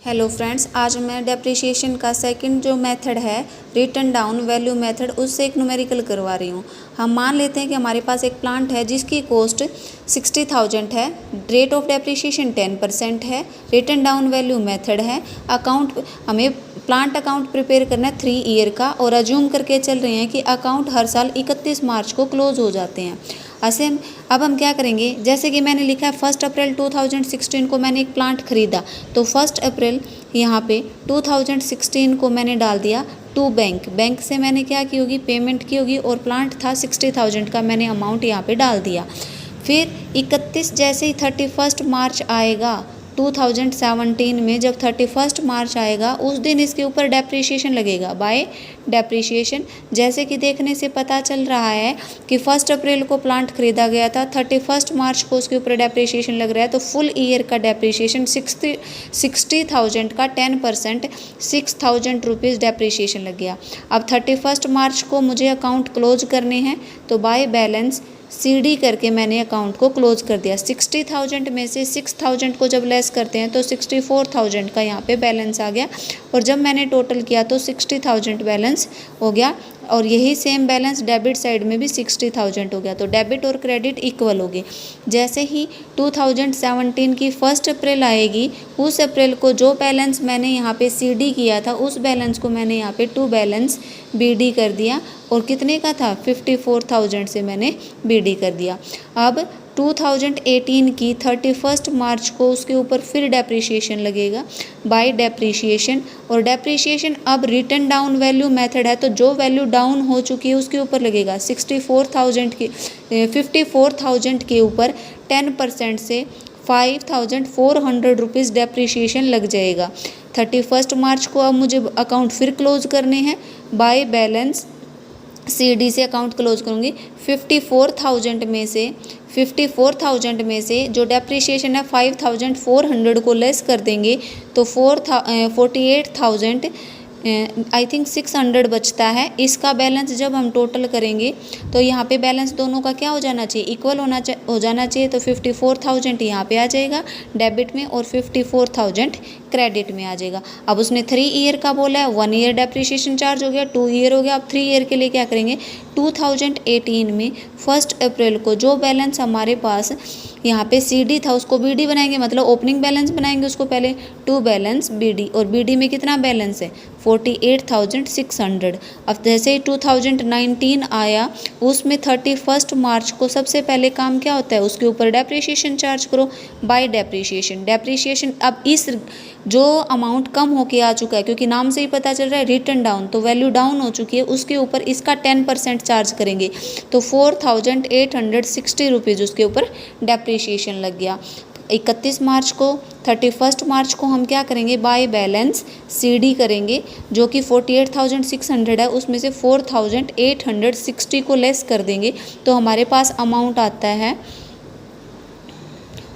Hello friends, आज मैं depreciation का सेकंड जो मेथड है रिटर्न डाउन वैल्यू मेथड उससे एक न्यूमेरिकल करवा रही हूँ। हम मान लेते हैं कि हमारे पास एक प्लांट है जिसकी कॉस्ट 60,000 है, रेट ऑफ डेप्रिसिएशन 10% है, रिटर्न डाउन वैल्यू मेथड है। अकाउंट हमें प्लांट अकाउंट प्रिपेयर करना है 3 ईयर का और अज्यूम करके चल रहे हैं कि अकाउंट हर साल 31 मार्च को क्लोज हो जाते हैं। ऐसे अब हम क्या करेंगे, जैसे कि मैंने लिखा है 1 अप्रैल 2016 को मैंने एक प्लांट खरीदा, तो 1 अप्रैल यहाँ पे 2016 को मैंने डाल दिया टू बैंक से मैंने क्या की होगी, पेमेंट की होगी और प्लांट था 60,000 का, मैंने अमाउंट यहाँ पे डाल दिया। फिर 31 जैसे ही 31 मार्च आएगा 2017 में, जब 31 मार्च आएगा उस दिन इसके ऊपर डेप्रिसिएशन लगेगा बाय डेप्रिसिएशन। जैसे कि देखने से पता चल रहा है कि 1 अप्रैल को प्लांट खरीदा गया था, 31 मार्च को उसके ऊपर डेप्रिसिएशन लग रहा है, तो फुल ईयर का डेप्रिसिएशन 60,000 का 10% 6,000 रुपीज़ डेप्रिसिएशन लग गया। अब 31 मार्च को मुझे अकाउंट क्लोज करने हैं, तो बाय बैलेंस CD करके मैंने अकाउंट को क्लोज कर दिया। 60,000 में से 6,000 को जब लेस करते हैं तो 64,000 का यहाँ पे बैलेंस आ गया, और जब मैंने टोटल किया तो 60,000 बैलेंस हो गया, और यही सेम बैलेंस डेबिट साइड में भी 60,000 हो गया। तो डेबिट और क्रेडिट इक्वल हो गए। जैसे ही 2017 की 1 अप्रैल आएगी, उस अप्रैल को जो बैलेंस मैंने यहाँ पे CD किया था उस बैलेंस को मैंने यहाँ पे टू बैलेंस BD कर दिया, और कितने का था 54,000 से मैंने BD कर दिया। अब 2018 की 31 मार्च को उसके ऊपर फिर डेप्रिसिएशन लगेगा बाय डेप्रिसिएशन, और डेप्रिसिएशन अब रिटर्न डाउन वैल्यू मेथड है, तो जो वैल्यू डाउन हो चुकी है उसके ऊपर लगेगा। 54,000 के ऊपर 10% से 5,400 रुपीज़ डेप्रिसिएशन लग जाएगा। 31 मार्च को अब मुझे अकाउंट फिर क्लोज करने हैं, बाय बैलेंस CD से अकाउंट क्लोज करूँगी। 54,000 में से जो डेप्रिसिएशन है 5,400 को लेस कर देंगे, तो 48,000 आई थिंक 600 बचता है। इसका बैलेंस जब हम टोटल करेंगे तो यहाँ पे बैलेंस दोनों का क्या हो जाना चाहिए, इक्वल हो जाना चाहिए। तो 54,000 यहाँ पे आ जाएगा डेबिट में और 54,000 क्रेडिट में आ जाएगा। अब उसने 3 ईयर का बोला है, 1 ईयर डेप्रिसिएशन चार्ज हो गया, 2 ईयर हो गया। अब 3 ईयर के लिए क्या करेंगे, 2018 में 1 अप्रैल को जो बैलेंस हमारे पास यहाँ पे CD था उसको BD बनाएंगे, मतलब ओपनिंग बैलेंस बनाएंगे उसको पहले, टू बैलेंस BD, और BD में कितना बैलेंस है 48,600। अब जैसे ही 2019 आया, उसमें 31 मार्च को सबसे पहले काम क्या होता है, उसके ऊपर डेप्रिसिएशन चार्ज करो बाय डेप्रिसिएशन। अब इस जो अमाउंट कम होके आ चुका है, क्योंकि नाम से ही पता चल रहा है रिटर्न डाउन, तो वैल्यू डाउन हो चुकी है, उसके ऊपर इसका 10% चार्ज करेंगे, तो 4,860 रुपीज़ उसके ऊपर डेप्रिसिएशन लग गया। 31 मार्च को 31 मार्च को हम क्या करेंगे, बाय बैलेंस CD करेंगे, जो कि 48,600 है, उसमें से 4,860 को लेस कर देंगे, तो हमारे पास अमाउंट आता है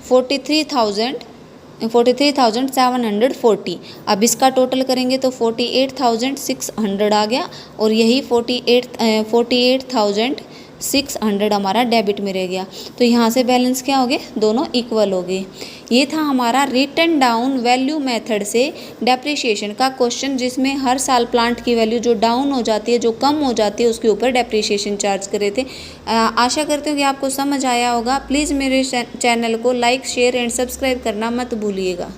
43,740। अब इसका टोटल करेंगे तो 48,600 आ गया, और यही 48,600 हमारा डेबिट में रह गया। तो यहाँ से बैलेंस क्या हो गए, दोनों इक्वल हो गए। ये था हमारा रिटर्न डाउन वैल्यू मेथड से डेप्रिसिएशन का क्वेश्चन, जिसमें हर साल प्लांट की वैल्यू जो डाउन हो जाती है, जो कम हो जाती है, उसके ऊपर डेप्रिसिएशन चार्ज करे थे। आशा करते हो कि आपको समझ आया होगा। प्लीज़ मेरे चैनल को लाइक, शेयर एंड सब्सक्राइब करना मत भूलिएगा।